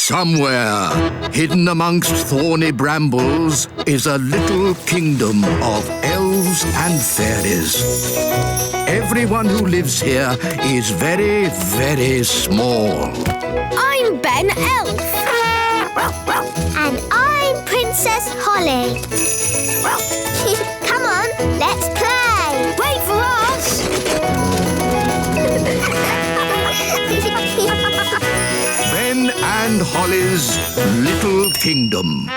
Somewhere, hidden amongst thorny brambles, is a little kingdom of elves and fairies. Everyone who lives here is very, very small. I'm Ben Elf. And I'm Princess Holly. Come on, let's play. Wait for us. Ben and Holly's Little Kingdom.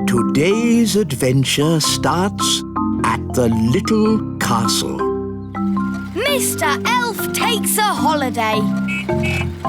Today's adventure starts at the little castle. Mr. Elf takes a holiday.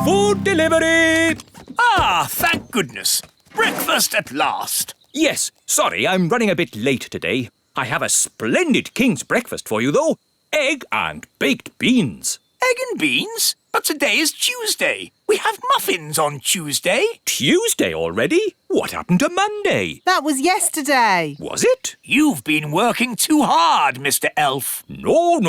Food delivery! Ah, thank goodness. Breakfast at last. Yes, sorry, I'm running a bit late today. I have a splendid king's breakfast for you, though. Egg and baked beans. Egg and beans? But today is Tuesday. We have muffins on Tuesday. Tuesday already? What happened to Monday? That was yesterday. Was it? You've been working too hard, Mr. Elf. No.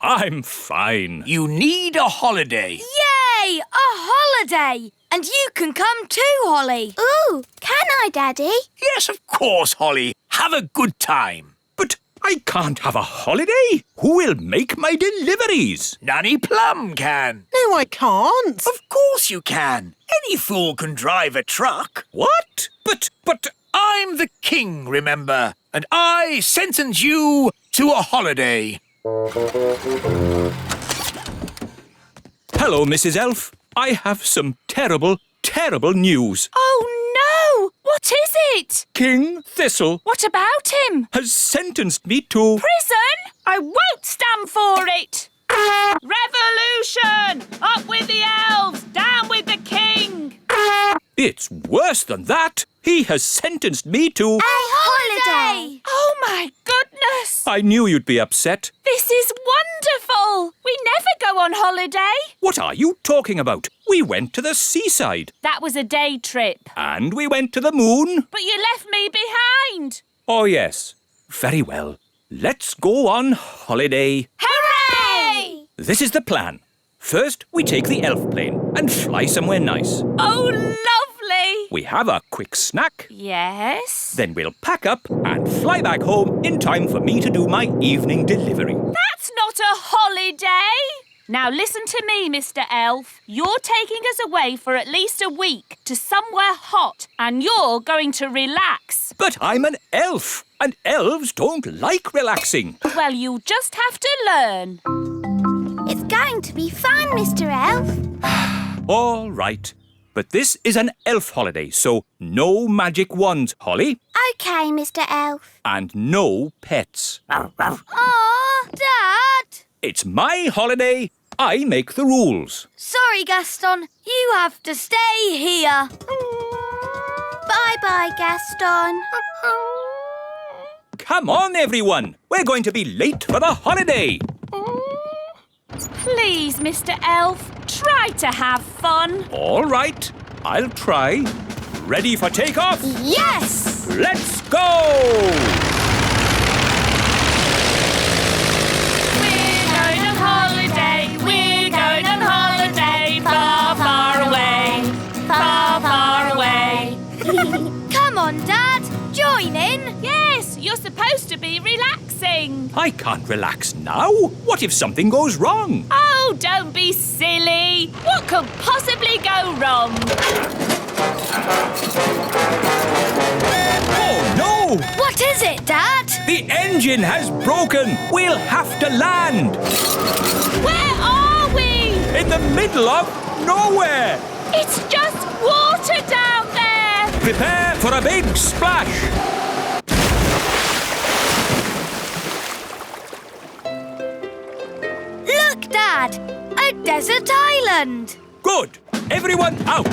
I'm fine. You need a holiday. Yay! A holiday! And you can come too, Holly. Ooh, can I, Daddy? Yes, of course, Holly. Have a good time. But I can't have a holiday. Who will make my deliveries? Nanny Plum can. No, I can't. Of course you can. Any fool can drive a truck. What? But... I'm the king, remember, and I sentence you to a holiday. Hello, Mrs. Elf. I have some terrible news. Oh, no! What is it? King Thistle What about him? has sentenced me to... Prison? I won't stand for it! Revolution! Up with the elves! Down with the king! It's worse than that. He has sentenced me to... A holiday! Oh, my goodness! I knew you'd be upset. This is wonderful! We never go on holiday. What are you talking about? We went to the seaside. That was a day trip. And we went to the moon. But you left me behind. Oh, yes. Very well. Let's go on holiday. Hooray! This is the plan. First, we take the elf plane and fly somewhere nice. Oh, lovely! We have a quick snack. Yes? Then we'll pack up and fly back home in time for me to do my evening delivery. That's not a holiday! Now listen to me, Mr. Elf. You're taking us away for at least a week to somewhere hot and you're going to relax. But I'm an elf, and elves don't like relaxing. Well, you'll just have to learn. It's going to be fun, Mr. Elf. All right. But this is an elf holiday, so no magic wands, Holly. OK, Mr. Elf. And no pets. Aw, Dad! It's my holiday. I make the rules. Sorry, Gaston. You have to stay here. Bye-bye, Gaston. Come on, everyone. We're going to be late for the holiday. Please, Mr. Elf, try to have fun. All right. I'll try. Ready for takeoff? Yes! Let's go! We're going on holiday. We're going on holiday. Far, far away. Far, far away. Come on, Dad. Join in. Yes, you're supposed to be relaxing. I can't relax now. What if something goes wrong? Oh, don't be silly. What could possibly go wrong? Oh, no! What is it, Dad? The engine has broken. We'll have to land. Where are we? In the middle of nowhere. It's just water down there. Prepare for a big splash. Look, Dad. A desert island. Good. Everyone out.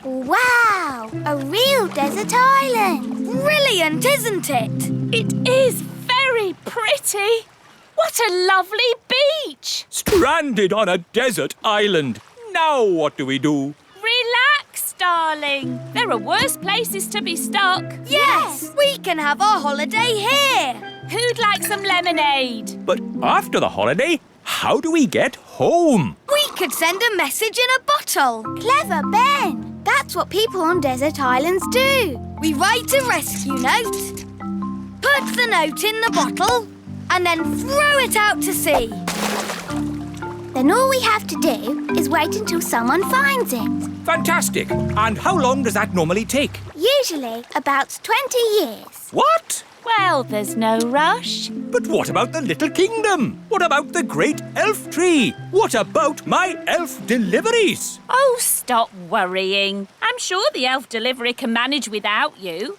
Wow, a real desert island. Brilliant, isn't it? It is very pretty. What a lovely beach. Stranded on a desert island. Now what do we do? Relax, darling. There are worse places to be stuck. Yes, we can have our holiday here. Who'd like some lemonade? But after the holiday, how do we get home? We could send a message in a bottle. Clever, Ben. That's what people on desert islands do. We write a rescue note, put the note in the bottle, and then throw it out to sea. Then all we have to do is wait until someone finds it. Fantastic! And how long does that normally take? Usually about 20 years. What? Well, there's no rush. But what about the little kingdom? What about the great elf tree? What about my elf deliveries? Oh, stop worrying. I'm sure the elf delivery can manage without you.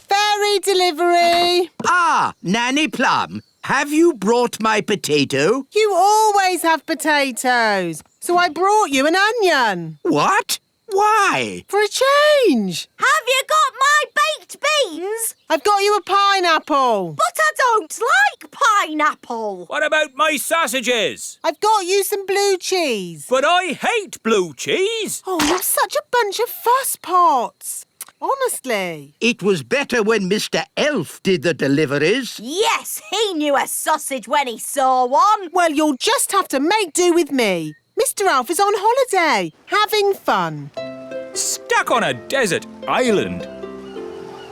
Fairy delivery. Ah, Nanny Plum, have you brought my potato? You always have potatoes. So I brought you an onion. What? Why? For a change. Have you got my baked beans? I've got you a pineapple. But I don't like pineapple. What about my sausages? I've got you some blue cheese. But I hate blue cheese. Oh, you're such a bunch of fusspots. Honestly. It was better when Mr. Elf did the deliveries. Yes, he knew a sausage when he saw one. Well, you'll just have to make do with me. Mr. Elf is on holiday, having fun. Stuck on a desert island.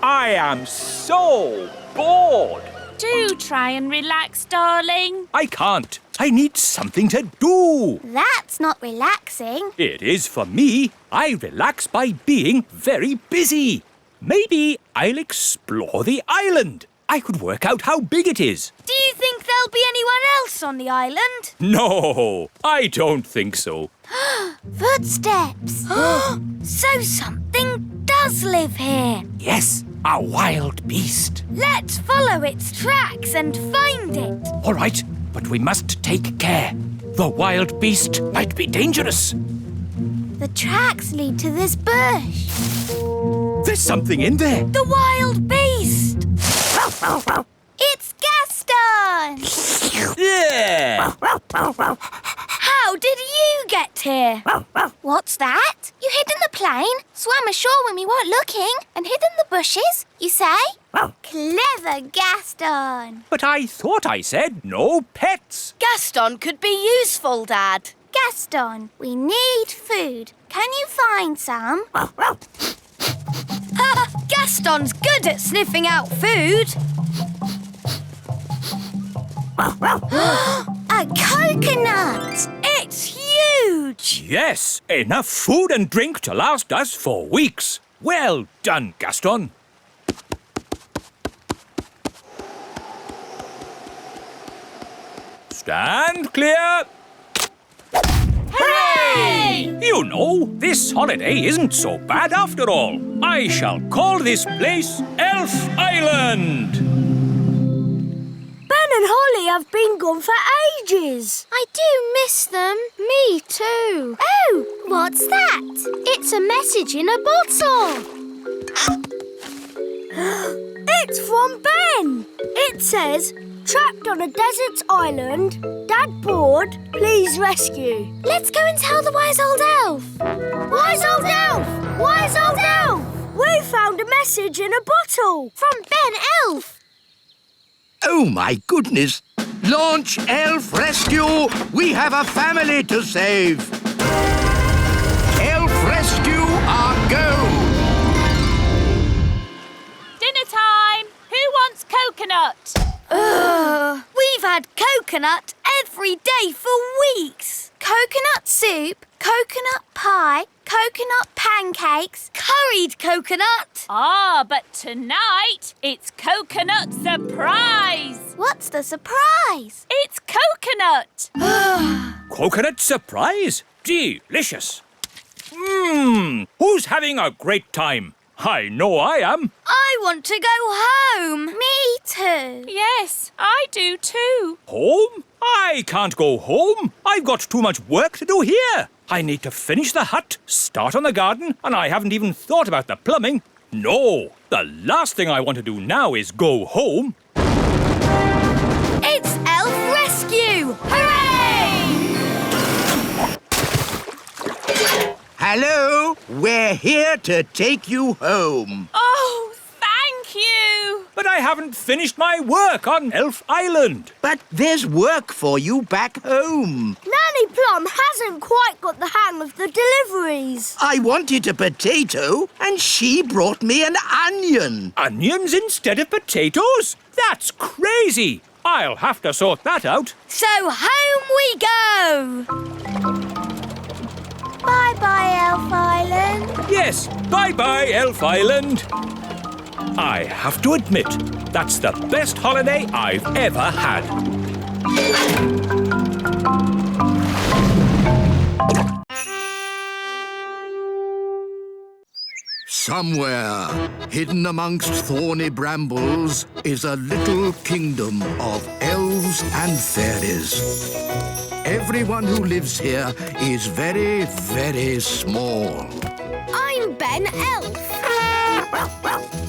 I am so bored. Do try and relax, darling. I can't. I need something to do. That's not relaxing. It is for me. I relax by being very busy. Maybe I'll explore the island. I could work out how big it is. Do you think there'll be anyone else on the island? No, I don't think so. Footsteps. So something does live here. Yes, a wild beast. Let's follow its tracks and find it. All right, but we must take care. The wild beast might be dangerous. The tracks lead to this bush. There's something in there. The wild beast. It's Gaston! Yeah! How did you get here? What's that? You hid in the plane, swam ashore when we weren't looking, and hid in the bushes, you say? Clever Gaston! But I thought I said no pets. Gaston could be useful, Dad. Gaston, we need food. Can you find some? Gaston's good at sniffing out food. A coconut! It's huge! Yes, enough food and drink to last us for weeks. Well done, Gaston. Stand clear. Hooray! You know, this holiday isn't so bad after all. I shall call this place Elf Island. Ben and Holly have been gone for ages. I do miss them. Me too. Oh, what's that? It's a message in a bottle. It's from Ben. It says, trapped on a desert island, Dad bored, please rescue. Let's go and tell the wise old elf. Wise old elf! Wise old elf! We found a message in a bottle from Ben Elf. Oh, my goodness. Launch Elf Rescue. We have a family to save. Elf Rescue, our go. Dinner time! Who wants coconut? We've had coconut every day for weeks. Coconut soup, coconut pie, coconut pancakes, curried coconut. Ah, but tonight it's coconut surprise. What's the surprise? It's coconut. Coconut surprise? Delicious. Who's having a great time? I know I am. I want to go home. Me too. Yes, I do too. Home? I can't go home. I've got too much work to do here. I need to finish the hut, start on the garden, and I haven't even thought about the plumbing. No, the last thing I want to do now is go home. It's Elf Rescue! Hooray! Hello, we're here to take you home. Oh, thank you! but I haven't finished my work on Elf Island. But there's work for you back home. Nanny Plum hasn't quite got the hang of the deliveries. I wanted a potato and she brought me an onion. Onions instead of potatoes? That's crazy. I'll have to sort that out. So home we go. Bye-bye, Elf Island. Yes, bye-bye, Elf Island. I have to admit, that's the best holiday I've ever had. Somewhere, hidden amongst thorny brambles, is a little kingdom of elves and fairies. Everyone who lives here is very, very small. I'm Ben Elf.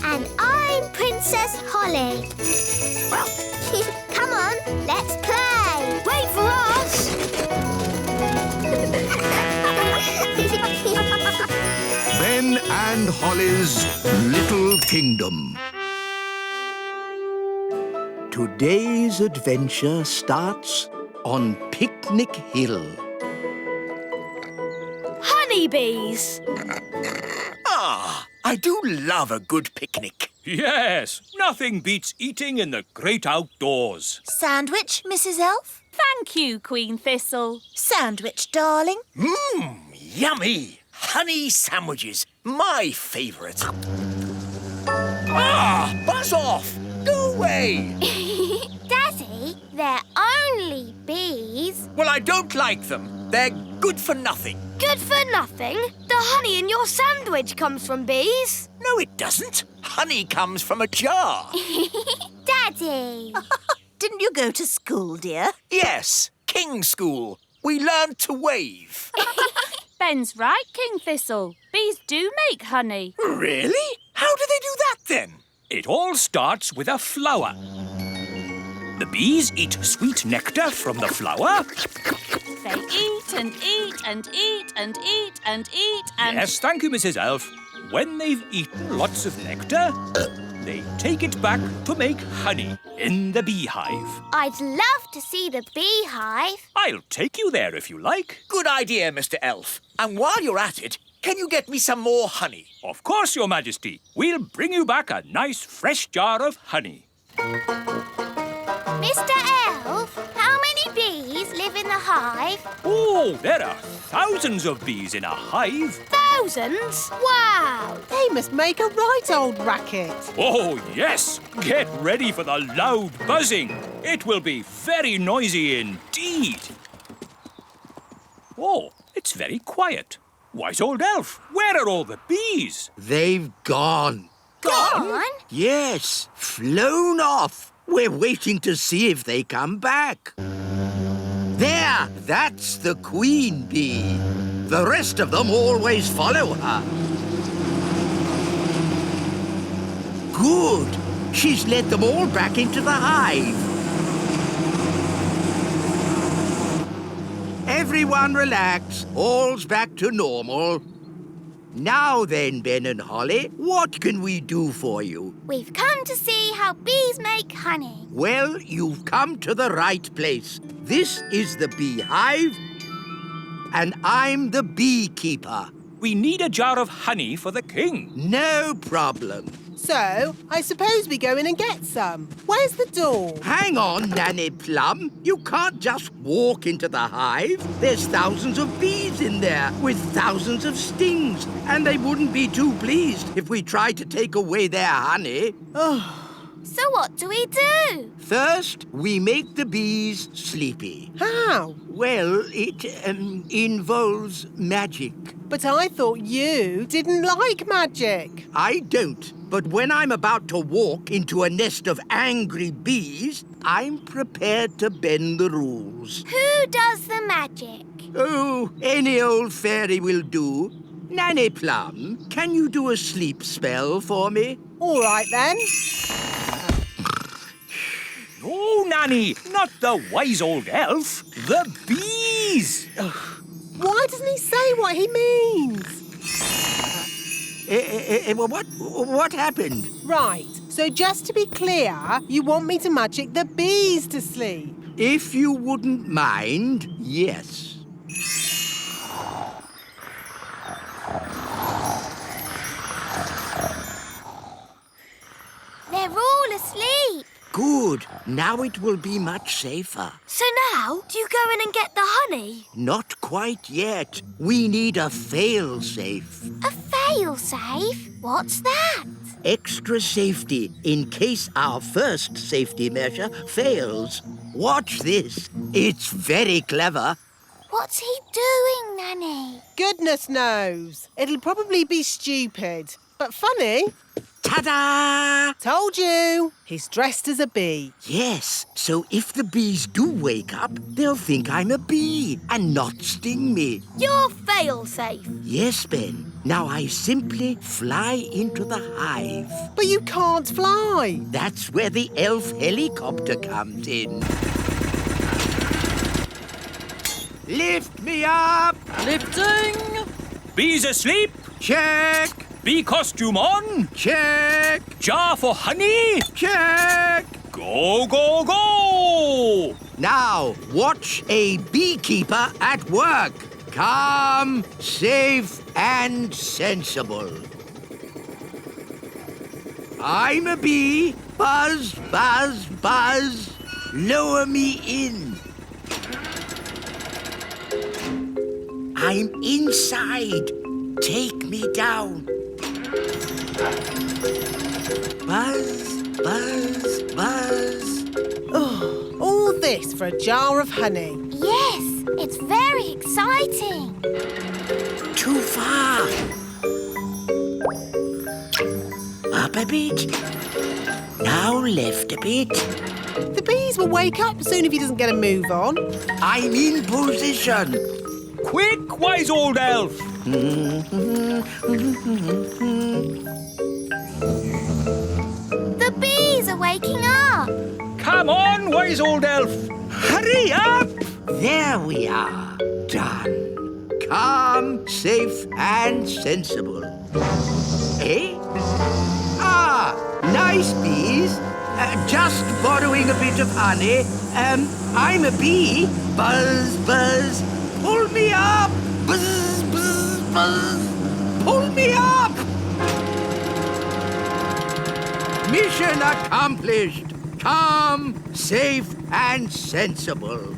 And I'm Princess Holly. Come on, let's play. Wait for us. Ben and Holly's Little Kingdom. Today's adventure starts on Picnic Hill. Honeybees. I do love a good picnic. Yes, nothing beats eating in the great outdoors. Sandwich, Mrs. Elf? Thank you, Queen Thistle. Sandwich, darling. Yummy. Honey sandwiches, my favourite. Buzz off. Go away. Daddy, they're only bees. Well, I don't like them. They're good for nothing. Good for nothing. The honey in your sandwich comes from bees. No, it doesn't. Honey comes from a jar. Daddy. Didn't you go to school, dear? Yes, King School. We learned to wave. Ben's right, King Thistle. Bees do make honey. Really? How do they do that then? It all starts with a flower. The bees eat sweet nectar from the flower. They eat and eat and eat and eat and eat and... Yes, thank you, Mrs. Elf. When they've eaten lots of nectar, they take it back to make honey in the beehive. I'd love to see the beehive. I'll take you there if you like. Good idea, Mr. Elf. And while you're at it, can you get me some more honey? Of course, Your Majesty. We'll bring you back a nice fresh jar of honey. Mr. Elf, how many bees live in the hive? Oh, there are thousands of bees in a hive. Thousands? Wow. They must make a right old racket. Oh, yes. Get ready for the loud buzzing. It will be very noisy indeed. Oh, it's very quiet. Wise old elf, where are all the bees? They've gone. Gone? Yes, flown off. We're waiting to see if they come back. There, that's the queen bee. The rest of them always follow her. Good. She's led them all back into the hive. Everyone relax. All's back to normal. Now then, Ben and Holly, what can we do for you? We've come to see how bees make honey. Well, you've come to the right place. This is the beehive, and I'm the beekeeper. We need a jar of honey for the king. No problem. So, I suppose we go in and get some. Where's the door? Hang on, Nanny Plum. You can't just walk into the hive. There's thousands of bees in there with thousands of stings, and they wouldn't be too pleased if we tried to take away their honey. So what do we do? First, we make the bees sleepy. How? Well, it involves magic. But I thought you didn't like magic. I don't. But when I'm about to walk into a nest of angry bees, I'm prepared to bend the rules. Who does the magic? Oh, any old fairy will do. Nanny Plum, can you do a sleep spell for me? All right, then. No, Nanny, not the wise old elf. The bees. Why doesn't he say what he means? What happened? Right, So just to be clear, you want me to magic the bees to sleep? If you wouldn't mind, yes. They're all asleep. Good. Now it will be much safer. So now, do you go in and get the honey? Not quite yet. We need a fail-safe. A fail-safe? What's that? Extra safety in case our first safety measure fails. Watch this. It's very clever. What's he doing, Nanny? Goodness knows. It'll probably be stupid, but funny. Ta-da! Told you. He's dressed as a bee. Yes, so if the bees do wake up, they'll think I'm a bee and not sting me. You're fail-safe. Yes, Ben. Now I simply fly into the hive. But you can't fly. That's where the elf helicopter comes in. Lift me up! Lifting. Bees asleep? Check! Bee costume on? Check! Jar for honey? Check! Go, go, go! Now, watch a beekeeper at work. Calm, safe, and sensible. I'm a bee. Buzz, buzz, buzz. Lower me in. I'm inside. Take me down. Buzz, buzz, buzz. Oh, all this for a jar of honey. Yes, it's very exciting. Too far. Up a bit. Now left a bit. The bees will wake up soon if he doesn't get a move on. I'm in position. Quick, wise old elf! The bees are waking up. Come on, wise old elf! Hurry up! There we are. Done. Calm, safe, and sensible. Eh? Ah, nice bees. Just borrowing a bit of honey. I'm a bee. Buzz, buzz. Pull me up. Buzz, buzz, buzz. Pull me up. Mission accomplished. Calm, safe, and sensible.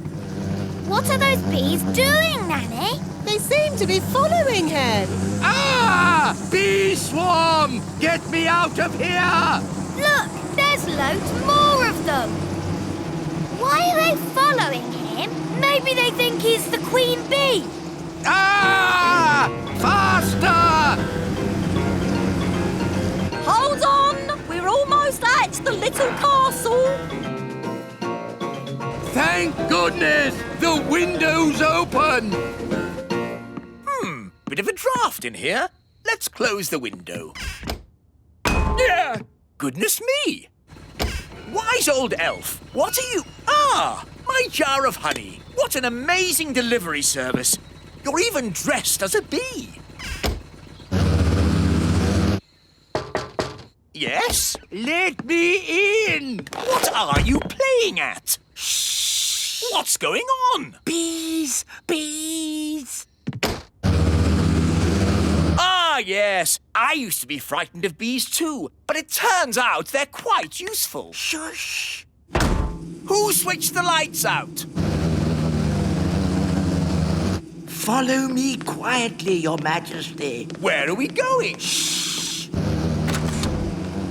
What are those bees doing, Nanny? They seem to be following him. Ah! Bee swarm! Get me out of here! Look, there's loads more of them. Why are they following him? Maybe they think he's the queen bee. Ah! Faster! Hold on! We're almost at the little castle. Thank goodness! The window's open! Bit of a draft in here. Let's close the window. Yeah! Goodness me! Wise old elf, what are you... Ah! My jar of honey. What an amazing delivery service. You're even dressed as a bee. Yes? Let me in! What are you playing at? Shh! What's going on? Bees! Bees! Ah, yes. I used to be frightened of bees too, but it turns out they're quite useful. Shush! Who switched the lights out? Follow me quietly, Your Majesty. Where are we going? Shh!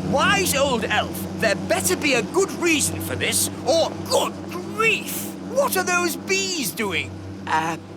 Wise old elf, there better be a good reason for this, or good grief! What are those bees doing?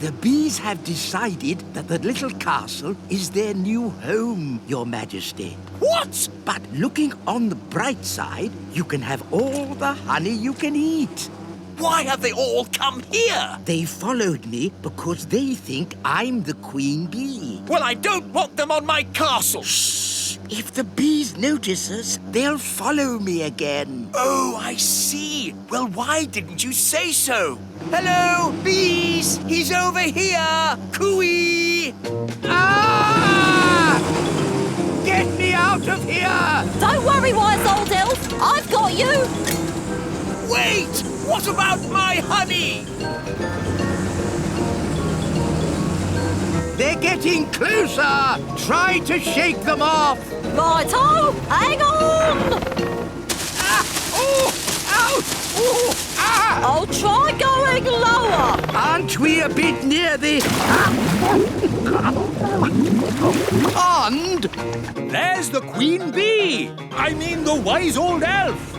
The bees have decided that the little castle is their new home, Your Majesty. What? But looking on the bright side, you can have all the honey you can eat. Why have they all come here? They followed me because they think I'm the queen bee. Well, I don't want them on my castle. Shh! If the bees notice us, they'll follow me again. Oh, I see. Well, why didn't you say so? Hello, bees! He's over here! Cooey! Ah! Get me out of here! Don't worry, wise old elf. I've got you. Wait! What about my honey? They're getting closer! Try to shake them off! Righto, hang on. Ah! Oh! Ouch! Oh! Ah! I'll try going lower. Aren't we a bit near the pond? There's the queen bee. I mean the wise old elf.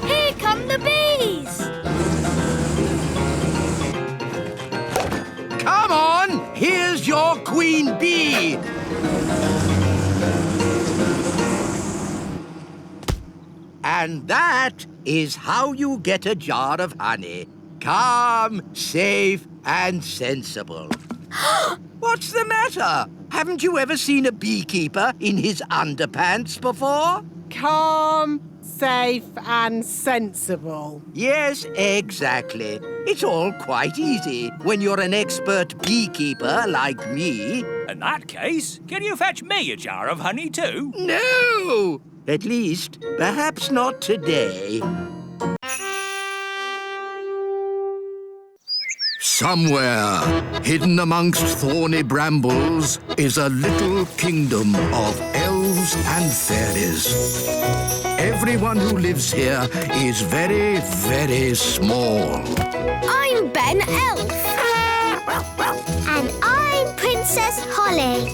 Here come the bees. Come on! Here's your queen bee! And that is how you get a jar of honey. Calm, safe, and sensible. What's the matter? Haven't you ever seen a beekeeper in his underpants before? Calm, safe and sensible. Yes, exactly. It's all quite easy when you're an expert beekeeper like me. In that case, can you fetch me a jar of honey too? No! At least, perhaps not today. Somewhere, hidden amongst thorny brambles, is a little kingdom of elves and fairies. Everyone who lives here is very, very small. I'm Ben Elf. And I'm Princess Holly.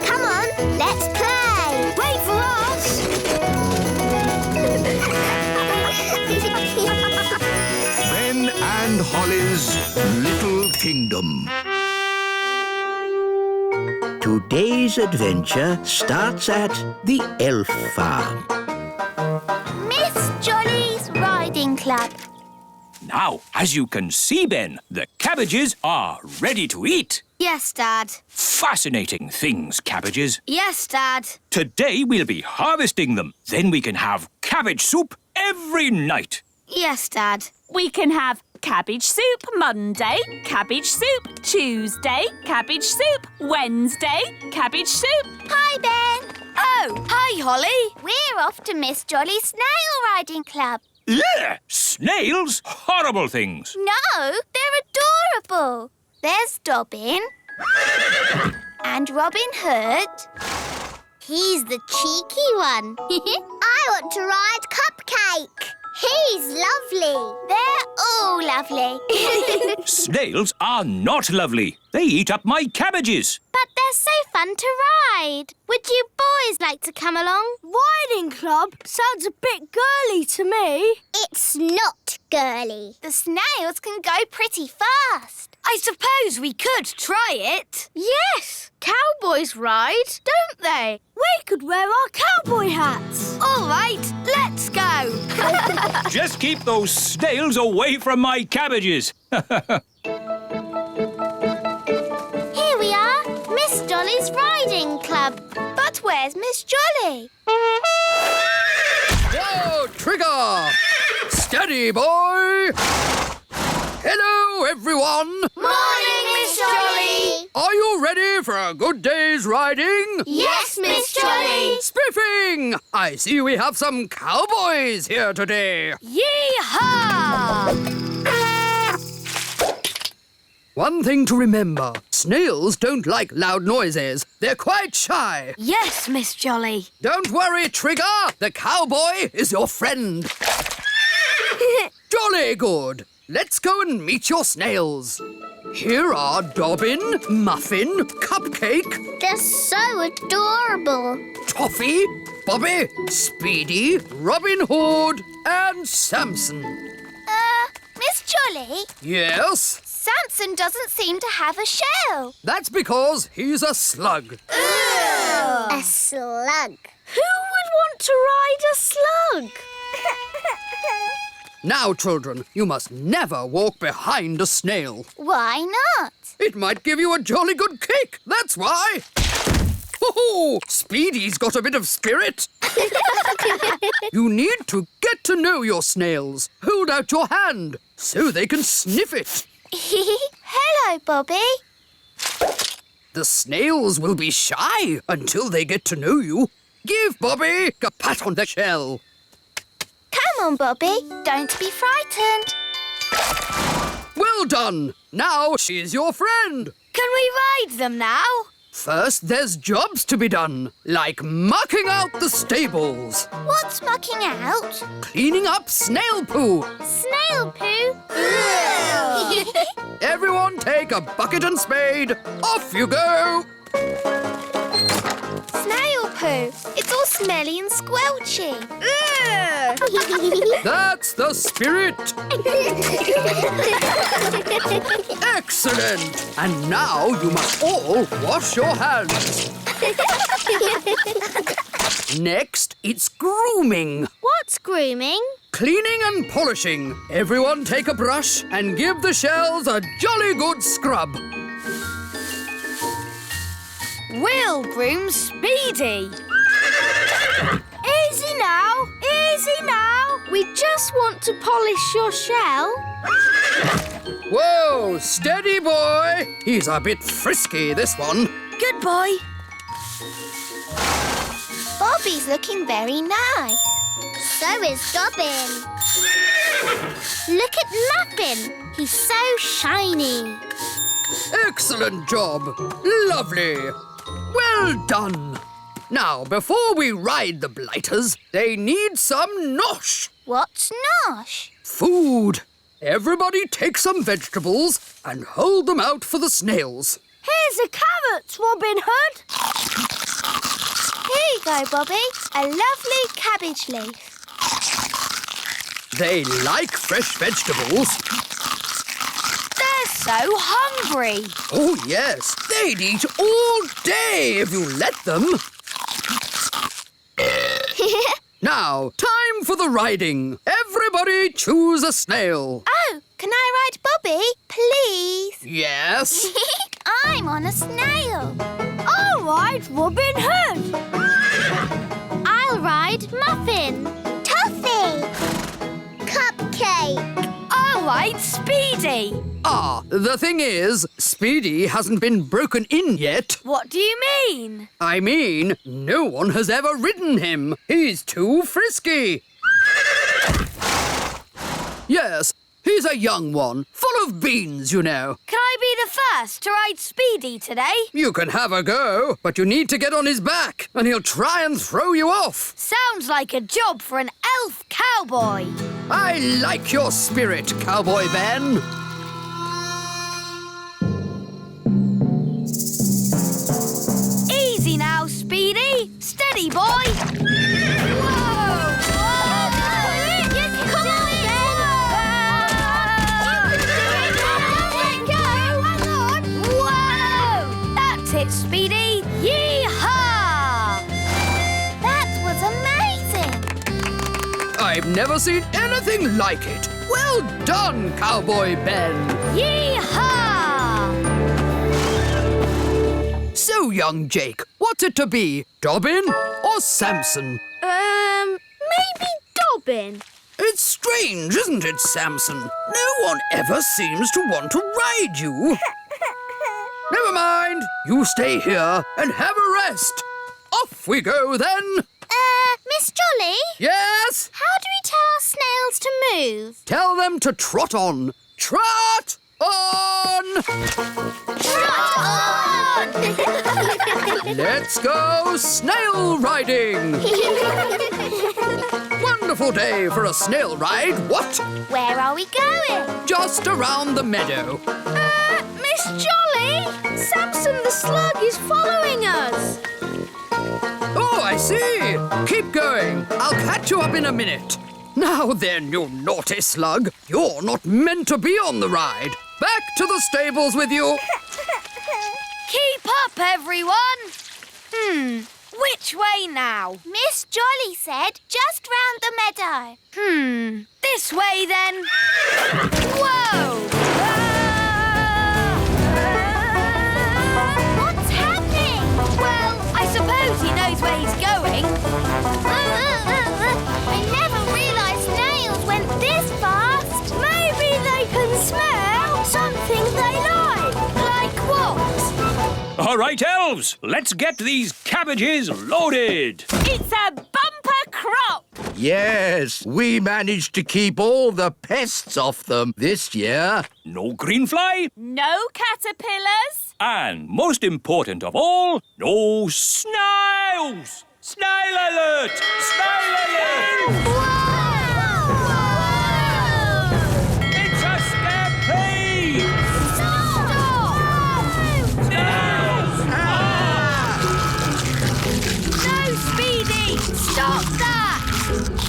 Come on, let's play. Wait for us. Ben and Holly's Little Kingdom. Today's adventure starts at the elf farm. Miss Jolly's Riding Club. Now, as you can see, Ben, the cabbages are ready to eat. Yes, Dad. Fascinating things, cabbages. Yes, Dad. Today we'll be harvesting them. Then we can have cabbage soup every night. Yes, Dad. We can have cabbage soup Monday, cabbage soup Tuesday, cabbage soup Wednesday, cabbage soup. Hi, Ben. Oh, hi, Holly. We're off to Miss Jolly's Snail Riding Club. Ugh! Snails? Horrible things. No, they're adorable. There's Dobbin. And Robin Hood. He's the cheeky one. I want to ride Cupcake. He's lovely. They're all lovely. Snails are not lovely. They eat up my cabbages. But they're so fun to ride. Would you boys like to come along? Riding club sounds a bit girly to me. It's not girly. The snails can go pretty fast. I suppose we could try it. Yes, cowboys ride, don't they? We could wear our cowboy hats. All right, let's go. Just keep those snails away from my cabbages. Here we are, Miss Jolly's Riding Club. But where's Miss Jolly? Whoa, Trigger! Steady, boy! Hello, everyone! Morning, Miss Jolly. Are you ready for a good day's riding? Yes, Miss Jolly. Spiffing! I see we have some cowboys here today. Yee-haw! One thing to remember, snails don't like loud noises. They're quite shy. Yes, Miss Jolly. Don't worry, Trigger. The cowboy is your friend. Jolly good. Let's go and meet your snails. Here are Dobbin, Muffin, Cupcake, They're so adorable. Toffee, Bobby, Speedy, Robin Hood, and Samson. Miss Jolly, Yes, Samson doesn't seem to have a shell. that's because he's a slug. A slug. Who would want to ride a slug? Now, children, you must never walk behind a snail. Why not? It might give you a jolly good kick, that's why. Oh, Speedy's got a bit of spirit. You need to get to know your snails. Hold out your hand so they can sniff it. Hello, Bobby. The snails will be shy until they get to know you. Give Bobby a pat on the shell. Come on, Bobby. Don't be frightened. Well done. Now she's your friend. Can we ride them now? First, there's jobs to be done, like mucking out the stables, What's mucking out? cleaning up snail poo. Snail poo? Everyone take a bucket and spade. Off you go. Snail poo. It's all smelly and squelchy. That's the spirit. Excellent. And now you must all wash your hands. Next, it's grooming. What's grooming? Cleaning and polishing. Everyone take a brush and give the shells a jolly good scrub. We'll groom Speedy. Easy now, easy now. We just want to polish your shell. Whoa, steady boy. He's a bit frisky, this one. Good boy. Bobby's looking very nice. So is Dobbin. Look at Muffin. He's so shiny. Excellent job. Lovely. Well done. Now, before we ride the blighters, they need some nosh. What's nosh? Food. Everybody take some vegetables and hold them out for the snails. Here's a carrot, Robin Hood. Here you go, Bobby. A lovely cabbage leaf. They like fresh vegetables. They're so hungry. Oh, yes. They'd eat all day if you let them. Now, time for the riding. Everybody choose a snail. Oh, can I ride Bobby, please? Yes. I'm on a snail. I'll ride Robin Hood. I'll ride Muffin. Toffee. Cupcake. I'll ride Speedy. Ah, the thing is, Speedy hasn't been broken in yet. What do you mean? I mean, no one has ever ridden him. He's too frisky. Yes, he's a young one, full of beans, you know. Can I be the first to ride Speedy today? You can have a go, but you need to get on his back, and he'll try and throw you off. Sounds like a job for an elf cowboy. I like your spirit, Cowboy Ben. Easy now, Speedy. Steady, boy. Whoa! Come on, Ben! Whoa! That's it, Speedy. Yee-haw! That was amazing. I've never seen anything like it. Well done, Cowboy Ben. Yee-haw! So, young Jake, what's it to be, Dobbin or Samson? Maybe Dobbin. It's strange, isn't it, Samson? No one ever seems to want to ride you. Never mind. You stay here and have a rest. Off we go, then. Miss Jolly? Yes? How do we tell our snails to move? Tell them to trot on. Trot on! Trot on! Let's go snail riding. Wonderful day for a snail ride, what? Where are we going? Just around the meadow. Miss Jolly! Samson the slug is following us. Oh, I see. Keep going. I'll catch you up in a minute. Now then, you naughty slug. You're not meant to be on the ride. Back to the stables with you. Keep up, everyone. Which way now? Miss Jolly said just round the meadow. This way then. Whoa! What's happening? Well, I suppose he knows where he's going. I never realised snails went this fast. Maybe they can smell something they like. Like what? All right, elves, let's get these cabbages loaded. It's a bumper crop. Yes, we managed to keep all the pests off them this year. No greenfly, No caterpillars. and most important of all, no snails. Snail alert! Snail alert! It's a stampede! Snails! No, Speedy! Stop that!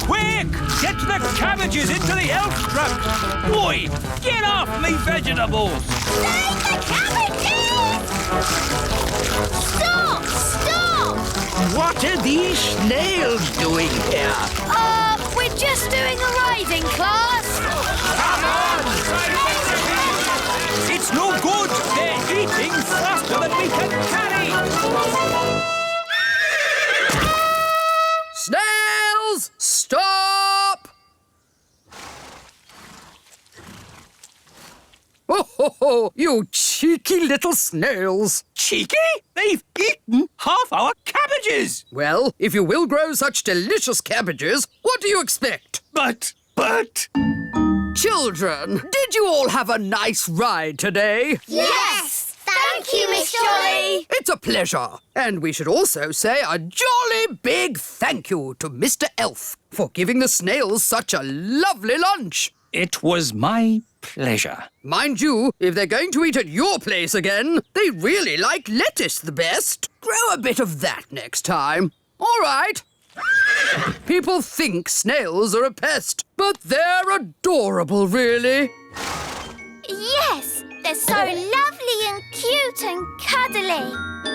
Quick! Get the cabbages into the elf truck! Boy, get off me vegetables! Save the cabbages! Stop! Stop! What are these snails doing here? We're just doing a riding class. Come on! It's no good! They're eating faster than we can carry! Snails, stop! Oh, you cheeky little snails. Cheeky? They've eaten half our cabbages! Well, if you will grow such delicious cabbages, what do you expect? But... Children, did you all have a nice ride today? Yes! Thank you, Miss Jolly! It's a pleasure. And we should also say a jolly big thank you to Mr. Elf for giving the snails such a lovely lunch. It was my pleasure. Mind you, if they're going to eat at your place again, they really like lettuce the best. Grow a bit of that next time. All right. People think snails are a pest, but they're adorable, really. Yes, they're so lovely and cute and cuddly.